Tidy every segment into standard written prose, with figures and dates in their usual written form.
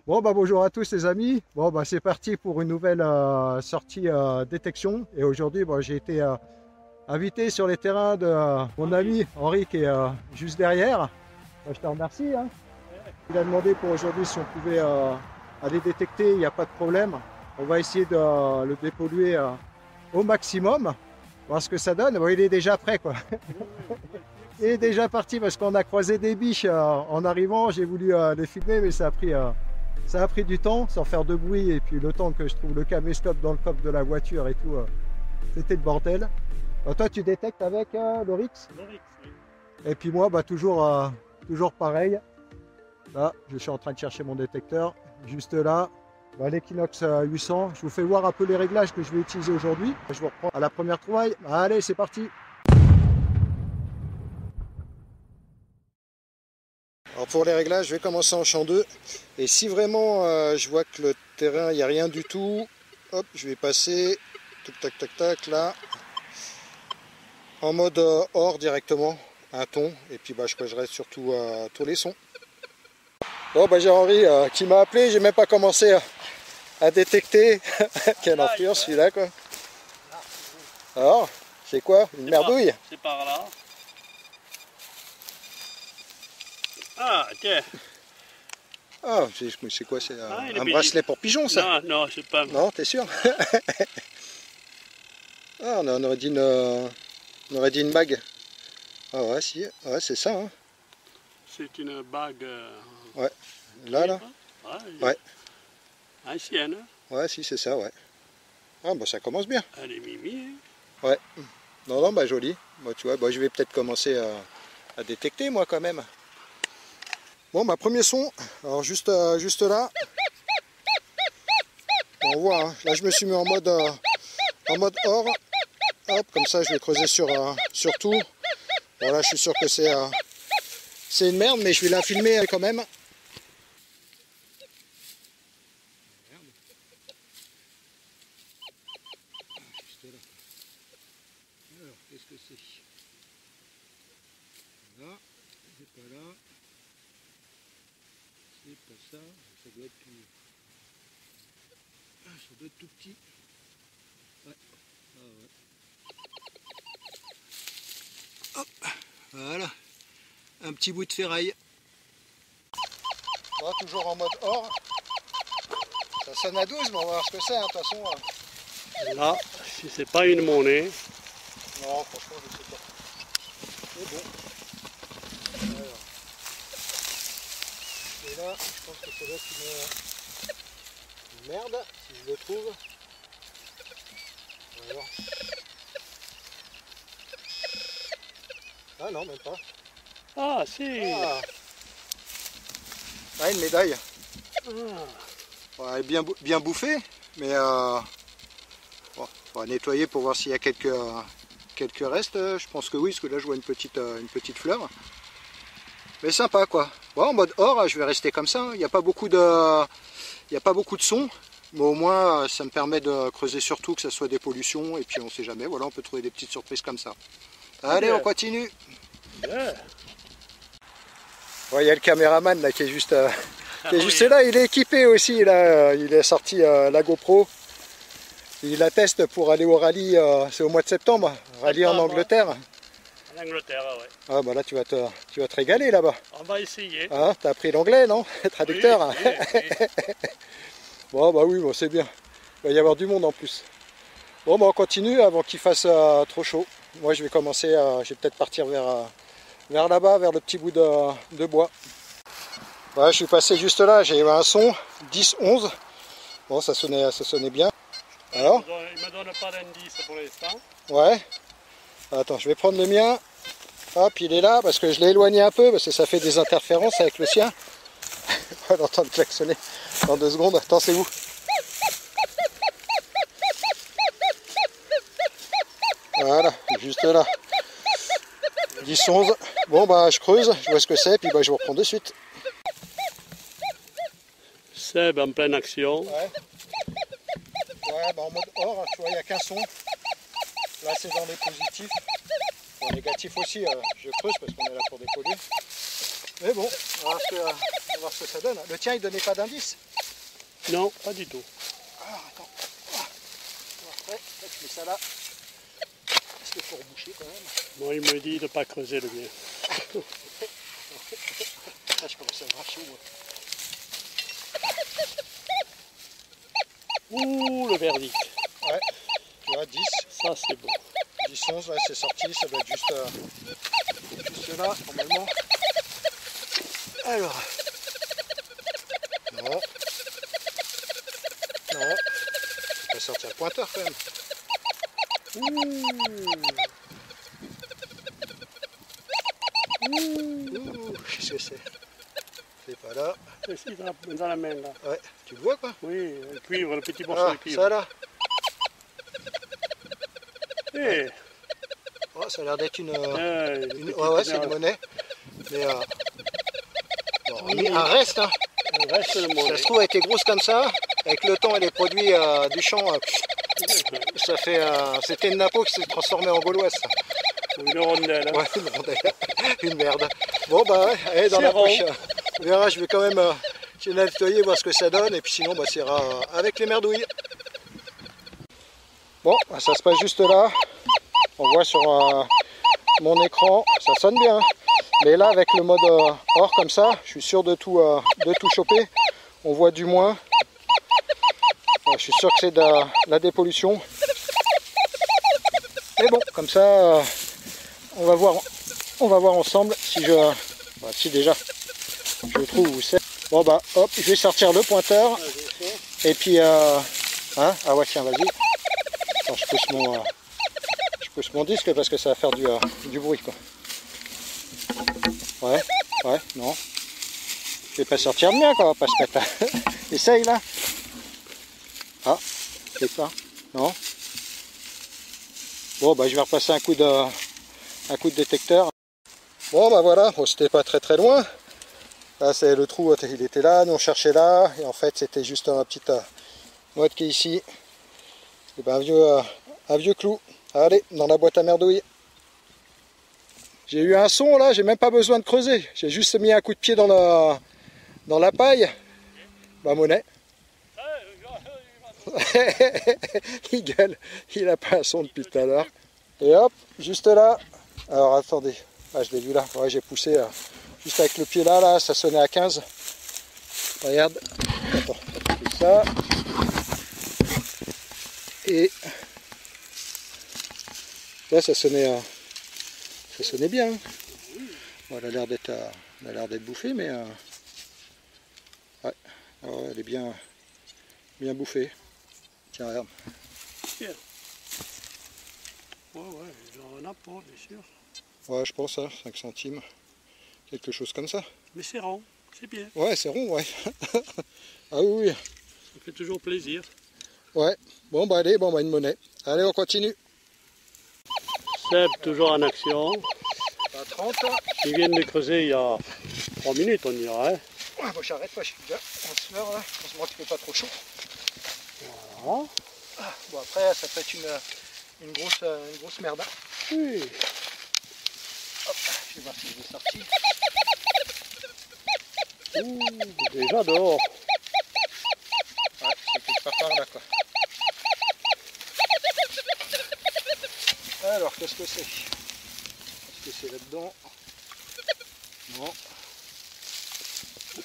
Bon bah bonjour à tous les amis. Bon bah c'est parti pour une nouvelle sortie détection. Et aujourd'hui j'ai été invité sur les terrains de mon ami Henri qui est juste derrière. Bah, je te remercie, hein. Il a demandé pour aujourd'hui si on pouvait aller détecter, il n'y a pas de problème. On va essayer de le dépolluer au maximum, voir ce que ça donne. Bon, il est déjà prêt quoi. Il est déjà parti parce qu'on a croisé des biches en arrivant. J'ai voulu les filmer mais ça a pris du temps sans faire de bruit. Et puis le temps que je trouve le caméscope dans le coffre de la voiture et tout, c'était le bordel. Bah, toi tu détectes avec l'Oryx. L'Oryx, oui. Et puis moi toujours pareil. Là je suis en train de chercher mon détecteur. Juste là. Bah, l'Equinox 800. Je vous fais voir un peu les réglages que je vais utiliser aujourd'hui. Je vous reprends à la première trouvaille. Allez c'est parti. Alors pour les réglages, je vais commencer en champ 2. Et si vraiment je vois que le terrain, il n'y a rien du tout, hop, je vais passer, tac tac tac tac, là, en mode or directement, un ton. Et puis je cocherai surtout tous les sons. Bon j'ai Henri qui m'a appelé, j'ai même pas commencé à détecter. Quelle influence celui-là quoi. Alors, c'est quoi? Une merdouille? C'est par là. Ah, tiens. Ah, c'est quoi? C'est un bracelet pour pigeon ça? Non, non, c'est pas... Non, t'es sûr? Ah, on aurait dit une bague. Ah ouais, si, ouais, c'est ça. Hein. C'est une bague... Ouais, là. Ouais. Ancienne. Ouais, si, c'est ça, ouais. Ah, bah ça commence bien. Elle est mimi. Ouais. Non, bah joli. Bah, tu vois, bah, je vais peut-être commencer à détecter, moi, quand même. Bon, bah, premier son. Alors, juste là. On voit, hein. Là, je me suis mis en mode or. Hop, comme ça, je vais creuser sur tout. Bon, là, je suis sûr que c'est une merde, mais je vais la filmer quand même. Alors, qu'est-ce que c'est? Là, c'est pas là. C'est pas ça. Ça doit être tout. Ça doit être tout petit. Ouais. Ah ouais. Hop. Voilà. Un petit bout de ferraille. Là, toujours en mode or. Ça sonne à 12, mais on va voir ce que c'est, hein, de toute façon. Là, si c'est pas une monnaie... Non, franchement, je sais pas. C'est bon. Alors. Et là, je pense que ça doit être une merde, si je le trouve. Alors. Ah non, même pas. Ah, si. Ah, une médaille. Ah. Ouais, elle est bien bouffée, mais bon, on va nettoyer pour voir s'il y a quelques restes. Je pense que oui, parce que là je vois une petite fleur. Mais sympa quoi. Bon, en mode or, je vais rester comme ça. Il n'y a pas beaucoup de son, mais au moins ça me permet de creuser surtout que ça soit des pollutions. Et puis on sait jamais. Voilà, on peut trouver des petites surprises comme ça. Allez, on continue. Yeah. Il y a le caméraman là qui est juste là. Il est équipé aussi. Là, il a sorti la GoPro. Il la teste pour aller au rallye, c'est au mois de septembre, rallye en Angleterre. En Angleterre, ouais. Ah bah là tu vas te régaler là-bas. On va essayer. Ah, t'as appris l'anglais, non? Traducteur. Oui, oui. Bon bah oui, bon, c'est bien. Il va y avoir du monde en plus. Bon bah on continue avant qu'il fasse trop chaud. Moi je vais commencer, je vais peut-être partir vers là-bas, vers le petit bout de bois. Voilà, je suis passé juste là, j'ai eu un son, 10-11. Bon, ça sonnait bien. Alors? Il ne me donne pas d'indice pour l'instant. Ouais. Attends, je vais prendre le mien. Hop, il est là parce que je l'ai éloigné un peu parce que ça fait des interférences avec le sien. On va l'entendre klaxonner dans 2 secondes. Attends, c'est où? Voilà, juste là. 10-11. Bon, bah, je creuse, je vois ce que c'est, puis bah, je vous reprends de suite. Seb en pleine action. Ouais. Ouais, bah, en mode or, tu vois, il n'y a qu'un son. Là, c'est dans les positifs. Dans les négatifs aussi, je creuse parce qu'on est là pour dépolluer. Mais bon, on va voir On va voir ce que ça donne. Le tien, il donnait pas d'indice? Non, pas du tout. Ah, attends. Ah. Après, je mets ça là. Parce qu'il faut reboucher quand même. Moi, il me dit de ne pas creuser le mien. Ah, je commence à avoir chaud, moi. Ouh, le verdict. Ouais, tu vois, 10. Ça, c'est beau. 10, 11, ouais, c'est sorti. Ça doit être juste là, normalement. Alors. Non. Non. On va sortir le pointeur quand même. Ouh, qu'est-ce que c'est? C'est pas là. Ici, dans la main, là. Ouais, tu le vois quoi? Oui, le cuivre, le petit morceau Ah, de cuivre. ça là. Eh, Oh, ça a l'air d'être une. ouais, Ouais, c'est une monnaie. Mais. Bon, un reste, hein. le reste de Ça monnaie. se trouve, elle était grosse comme ça. Avec le temps et les produits du champ, ça fait. C'était une napo qui s'est transformée en gauloise. Ça. Une rondelle. Hein. Ouais, une rondelle. Une merde. Bon, bah, ouais, allez, dans la poche. On verra, je vais quand même nettoyer, voir ce que ça donne. Et puis sinon, bah, ça ira avec les merdouilles. Bon, bah, ça se passe juste là. On voit sur mon écran, ça sonne bien. Mais là, avec le mode hors comme ça, je suis sûr de tout choper. On voit du moins. Je suis sûr que c'est de la dépollution. Mais bon, comme ça, on va voir ensemble si si déjà je trouve où c'est. Bon bah hop, je vais sortir le pointeur. Et puis hein, ah ouais tiens vas-y. Attends, je pousse mon disque parce que ça va faire du bruit quoi. Ouais, non. Je vais pas sortir de mien quoi, on va pas se mettre là. Essaye là. Ah, c'est pas. Non. Bon bah je vais repasser un coup de détecteur. Bon bah voilà, bon, c'était pas très loin. Là c'est le trou, il était là, nous on cherchait là, et en fait c'était juste un petit mode qui est ici. Et ben un vieux clou. Allez, dans la boîte à merdouille. J'ai eu un son là, j'ai même pas besoin de creuser. J'ai juste mis un coup de pied dans la paille. Ma monnaie. Il gueule, il a pas un son depuis tout à l'heure. Et hop, juste là. Alors attendez, ah, je l'ai vu là, ouais, j'ai poussé juste avec le pied là, ça sonnait à 15. Regarde, attends, c'est ça. Et là ça sonnait bien. Bon, elle a l'air d'être bouffée, mais ouais, alors, elle est bien bouffée. Tiens, regarde. Tiens. Ouais, il en a pas, bien sûr. Ouais, je pense, hein, 5 centimes. Quelque chose comme ça. Mais c'est rond, c'est bien. Ouais, c'est rond, ouais. Ah oui. Ça fait toujours plaisir. Ouais. Bon, bah allez, bah une monnaie. Allez, on continue. Seb, toujours en action. À 30. Ils viennent de creuser il y a 3 minutes, on dirait. Hein. Ouais, bah j'arrête pas, je suis déjà en sueur là. Heureusement qu'il fait pas trop chaud. Voilà. Ah, bon, après, ça peut être une grosse merde. Oui. Hop, je vais voir si je vais sortir. Ouh, déjà dehors. Ouais, c'est quelque part par là quoi. Alors, qu'est-ce que c'est? Est-ce que c'est là-dedans? Non.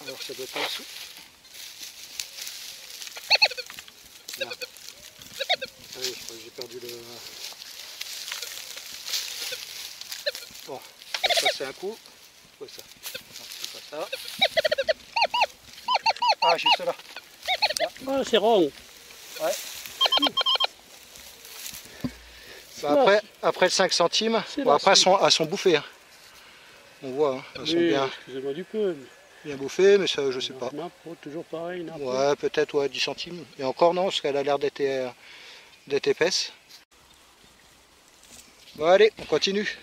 Alors, ça doit être en dessous. Merde. Ah oui, je crois que j'ai perdu le... Bon, on va passer un coup. C'est quoi ça? Non, c'est pas ça. Ah, juste là. Ah, c'est rond. Ouais. Bah après le 5 centimes, bon, après elles sont bouffées. Hein. On voit, hein, elles sont excusez-moi du peu. bien bouffées, mais ça je sais pas. Napo, toujours pareil. Napo. Ouais, peut-être ouais, 10 centimes. Et encore non, parce qu'elle a l'air d'être épaisse. Bon allez, on continue.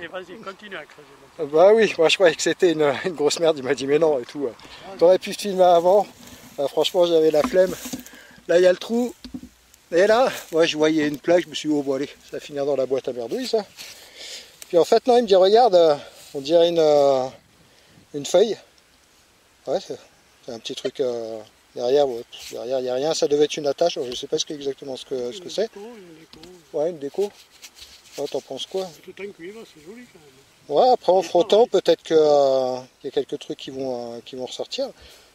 Et vas-y, continue à creuser. Bah oui, moi je croyais que c'était une grosse merde, il m'a dit mais non et tout. T'aurais pu filmer avant, franchement j'avais la flemme. Là il y a le trou, et là, ouais, je voyais une plaque, je me suis dit oh bon allez, ça va finir dans la boîte à merdouille ça. Puis en fait non, il me dit regarde, on dirait une feuille. Ouais, c'est un petit truc derrière. Ouais. Derrière, il n'y a rien. Ça devait être une attache. Je ne sais pas exactement ce que c'est. Une déco. Ouais, une déco. Oh, t'en penses quoi? Tout en cuivre, c'est joli quand même. Ouais, après en frottant, peut-être qu'il y a quelques trucs qui vont ressortir.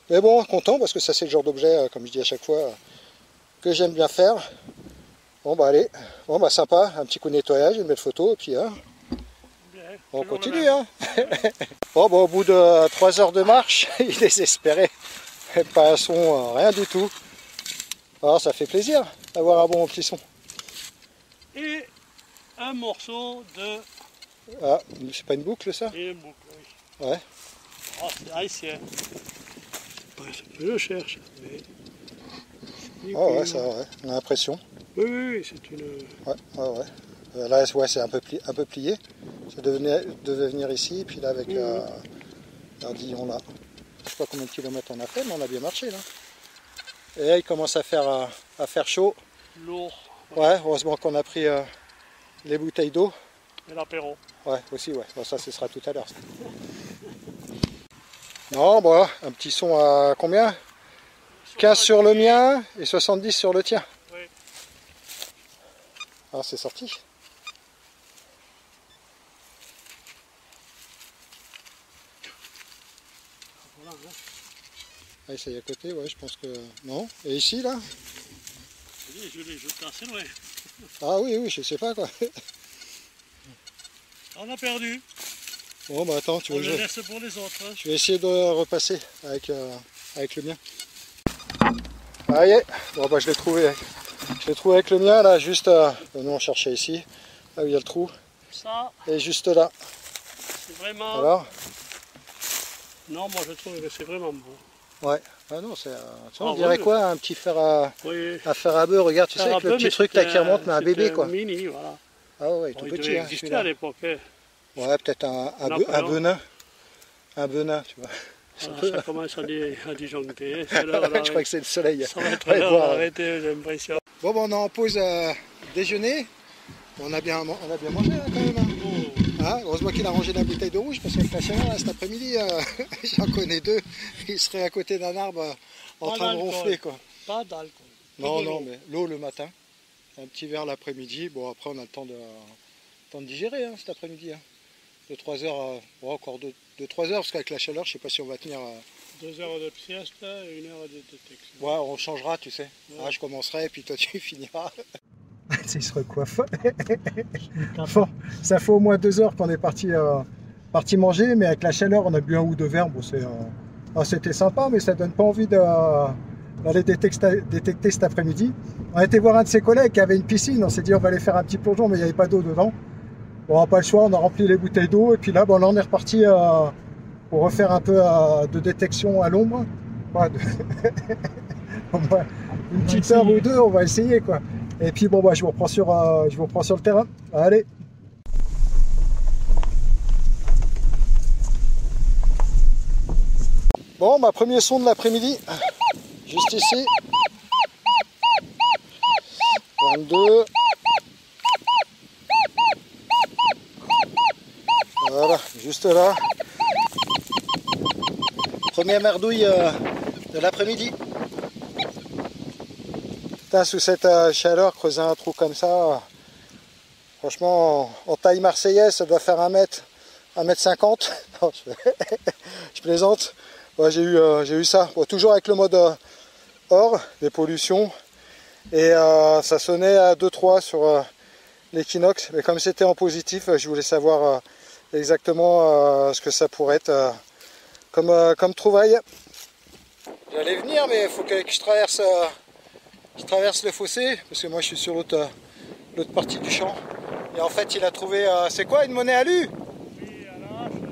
Mais bon, content parce que ça c'est le genre d'objet, comme je dis à chaque fois, que j'aime bien faire. Bon bah allez, bon bah sympa, un petit coup de nettoyage, une belle photo, et puis Bien, on toujours continue. le Hein. Bon bah au bout de 3 heures de marche, il est désespéré. Pas un son, rien du tout. Alors ça fait plaisir d'avoir un bon petit son. Et un morceau de... Ah, c'est pas une boucle ça? Et une boucle, oui. Ouais. Oh, c'est haïtien. Je cherche. Mais... Oh ouais, ça ouais, on a l'impression. Oui, oui, oui, c'est une... Ouais, ouais, ouais. Là, ouais, c'est un peu plié. Ça devait venir ici, puis là, avec l'ardillon là. Je sais pas combien de kilomètres on a fait, mais on a bien marché là. Et là, il commence à faire chaud. Lourd. Ouais, heureusement qu'on a pris les bouteilles d'eau. Et l'apéro. Ouais, aussi, ouais. Bon, ça, ce sera tout à l'heure. Non, bon, un petit son à combien? 15 sur le mien et 70 sur le tien. Oui. Ah, c'est sorti. Voilà, hein. Ah, ça y est à côté, ouais, je pense que... Non. Et ici, là? Je l'ai jeté assez loin. Ah oui, oui, je sais pas, quoi. On a perdu. Bon, bah attends, tu On veux le que laisse pour les autres. Hein. je vais essayer de repasser avec le mien. Ah, y est. Bon, bah je l'ai trouvé. Je l'ai trouvé avec le mien, là, juste... nous, on cherchait ici, là où il y a le trou. Ça, Et juste là. c'est vraiment... Alors? Non, moi je trouve que c'est vraiment beau. Ouais. Ah non, c'est... on Ah, dirait ouais. quoi, un petit fer à Oui. beurre, regarde, tu sais, avec le petit truc là qui remonte, mais un bébé, quoi. Mini, voilà. Ah ouais, tout Bon, il petit, devait hein, exister celui-là. à l'époque. Hein. Ouais, peut-être un benin. Un benin, tu vois. Voilà, ça commence à disjoncter. Hein. C'est l'heure Je crois que c'est le soleil. ça va être Ouais, l'heure voir. d'arrêter, j'ai l'impression. Bon, on est en pause déjeuner. On a bien mangé là, quand même. Hein. Hein, heureusement qu'il a rangé la bouteille de rouge parce qu'avec la chaleur là, cet après-midi, j'en connais deux. Ils seraient à côté d'un arbre en Pas train de d'alcool. ronfler, quoi. Pas d'alcool. Non, De non, l'eau. mais l'eau le matin, un petit verre l'après-midi. Bon, après, on a le temps de digérer hein, cet après-midi. Hein. De 3 heures, encore de 3 heures, parce qu'avec la chaleur, je sais pas si on va tenir. 2 heures de sieste, 1 heure de détection. Ouais, on changera, tu sais. Ouais. Ah, je commencerai, et puis toi, tu finiras. Il se recoiffe. Quatre. Bon, ça fait au moins 2 heures qu'on est parti manger, mais avec la chaleur, on a bu un ou deux verres. Bon, c'était sympa, mais ça donne pas envie d'aller détecter cet après-midi. On a été voir un de ses collègues qui avait une piscine. On s'est dit on va aller faire un petit plongeon, mais il n'y avait pas d'eau dedans. Bon, pas le choix, on a rempli les bouteilles d'eau et puis là, bon, là on est reparti pour refaire un peu de détection à l'ombre. Ouais, une petite heure ou deux, on va essayer quoi. Et puis bon, bah, je vous reprends sur le terrain. Allez. Bon, ma premier son de l'après-midi, juste ici. 22. Voilà, juste là. Première merdouille de l'après-midi. Putain, sous cette chaleur, creuser un trou comme ça, franchement, en taille marseillaise, ça doit faire 1m50. Non, je plaisante. Ouais, j'ai eu ça. Bon, toujours avec le mode hors, des pollutions. Et ça sonnait à 2-3 sur l'équinoxe. Mais comme c'était en positif, je voulais savoir exactement ce que ça pourrait être comme trouvaille. J'allais venir, mais il faut que je traverse le fossé, parce que moi je suis sur l'autre partie du champ. Et en fait, il a trouvé, c'est quoi, une monnaie à lu? Oui, à la hache, là.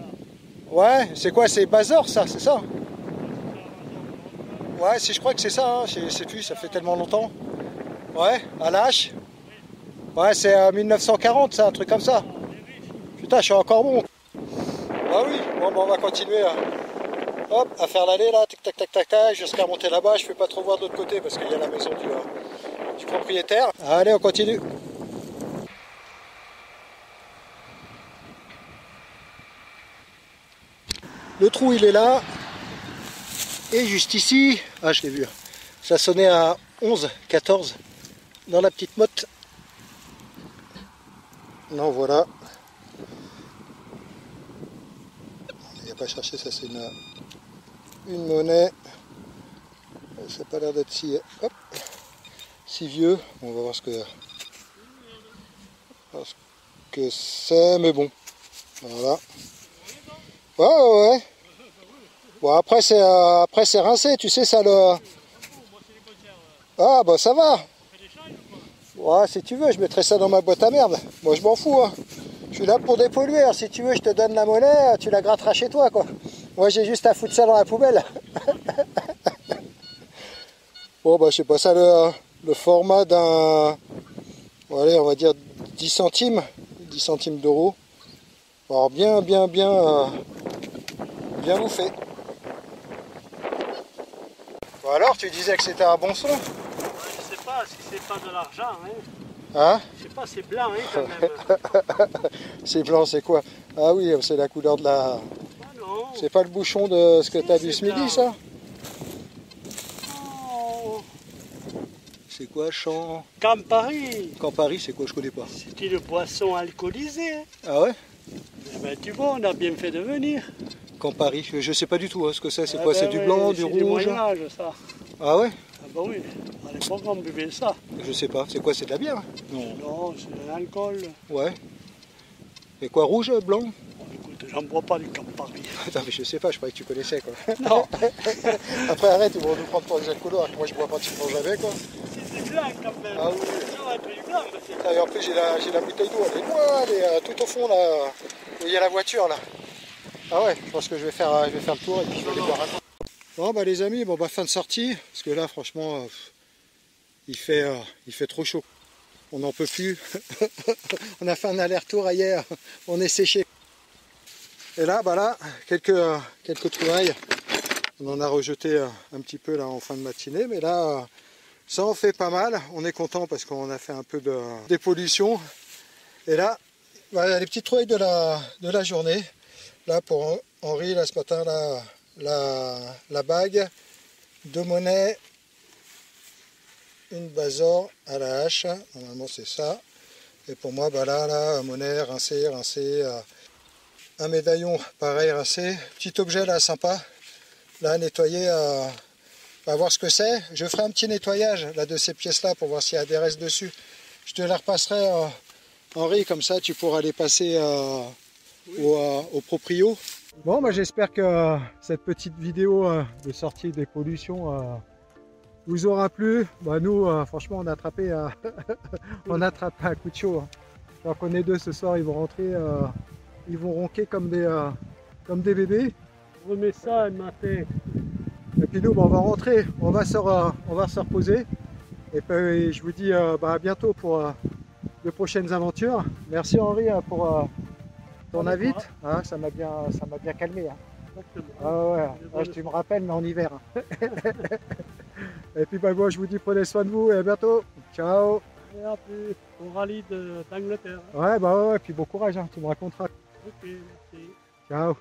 Ouais, c'est quoi, c'est Bazor ça, c'est ça? Ouais, je crois que c'est ça, hein. Je sais plus, ça fait tellement longtemps. Ouais, à la hache. Ouais, c'est 1940 ça, un truc comme ça. Putain, je suis encore bon. Ah oui, bon, on va continuer hop, à faire l'allée là, tac tac tac tac tac, jusqu'à monter là-bas. Je ne peux pas trop voir de l'autre côté parce qu'il y a la maison du propriétaire. Allez, on continue. Le trou il est là. Et juste ici, ah je l'ai vu, ça sonnait à 11, 14 dans la petite motte. Non, voilà. Il n'y a pas à chercher, ça c'est une monnaie. Ça n'a pas l'air d'être si vieux. On va voir ce que c'est, mais bon. Voilà. Ouais. Bon, après c'est rincé, tu sais, ça le... Ah, bah ça va. Ouais, si tu veux, je mettrai ça dans ma boîte à merde. Moi, je m'en fous, hein. Je suis là pour dépolluer. Alors, si tu veux, je te donne la monnaie, tu la gratteras chez toi, quoi. Moi, j'ai juste à foutre ça dans la poubelle. Bon, bah, je sais pas, ça, le format d'un... Allez, on va dire 10 centimes. 10 centimes d'euros. Alors, bien bouffé. Bon, alors, tu disais que c'était un bon son? Je sais pas si c'est pas de l'argent, hein. Hein? Je sais pas, c'est blanc, hein, quand même. C'est blanc, c'est quoi? Ah oui, c'est la couleur de la... Ah non. C'est pas le bouchon de ce que tu as bu ce midi, blanc. ça? Oh. C'est quoi, Champ? Campari. Campari, c'est quoi? Je connais pas. C'est une boisson alcoolisée. Hein. Ah ouais? Eh ben, tu vois, on a bien fait de venir. Campari, je sais pas du tout, hein, ce que c'est. C'est Ah quoi? ben C'est du ouais, blanc, du c'est du rouge? Moyen-Âge, ça. Ah ouais? Ah bah oui, à l'époque, on buvait ça. Je sais pas. C'est quoi? C'est de la bière? Non. Non, c'est de l'alcool. Ouais. Et quoi? Rouge, blanc? Bon, écoute, j'en bois pas du Campari. Attends, mais je sais pas, je croyais que tu connaissais, quoi. Non. Après, arrête, ils vont nous prendre pour les alcoolos, alors que moi je bois pratiquement jamais, quoi. C'est du blanc, quand même. Ah oui. Non, un peu du blanc, mais c'est... Ah, et en plus, j'ai la bouteille d'eau, elle est loin, elle est tout au fond, là, où il y a la voiture, là. Ah ouais, je pense que je vais faire le tour et puis je vais aller boire un coup. Bon, bah les amis, bon, bah fin de sortie, parce que là, franchement, il fait trop chaud. On n'en peut plus. On a fait un aller-retour hier, on est séché. Et là, bah là, quelques trouvailles. On en a rejeté un petit peu là en fin de matinée, mais là, ça en fait pas mal. On est content parce qu'on a fait un peu de dépollution. Et là, bah, les petites trouvailles de la journée. Là, pour Henri, là, ce matin, là, la bague, 2 monnaies, une Bazor à la hache. Normalement, c'est ça. Et pour moi, bah là, monnaie rincée, un médaillon, pareil, rincé. Petit objet là, sympa. Là, nettoyer, à voir ce que c'est. Je ferai un petit nettoyage là, de ces pièces-là pour voir s'il y a des restes dessus. Je te les repasserai, Henri, comme ça, tu pourras les passer au proprio. Bon, bah, j'espère que cette petite vidéo de sortie des pollutions vous aura plu. Bah, nous, franchement, on a attrapé, on a attrapé un coup de chaud. Hein. Alors qu'on est deux ce soir, ils vont rentrer, ils vont ronquer comme des bébés. On remet ça un matin. Et puis nous, bah, on va rentrer, on va se reposer. Et puis je vous dis bah, à bientôt pour de prochaines aventures. Merci Henri pour ton invite. Hein, ça m'a bien calmé. Hein. Ah ouais, tu me rappelles, mais en hiver. Hein. Et puis bah, moi je vous dis prenez soin de vous et à bientôt. Ciao. Et à plus, au rallye d'Angleterre. Ouais, bah ouais, et puis bon courage, hein, tu me raconteras. Ok, merci. Ciao.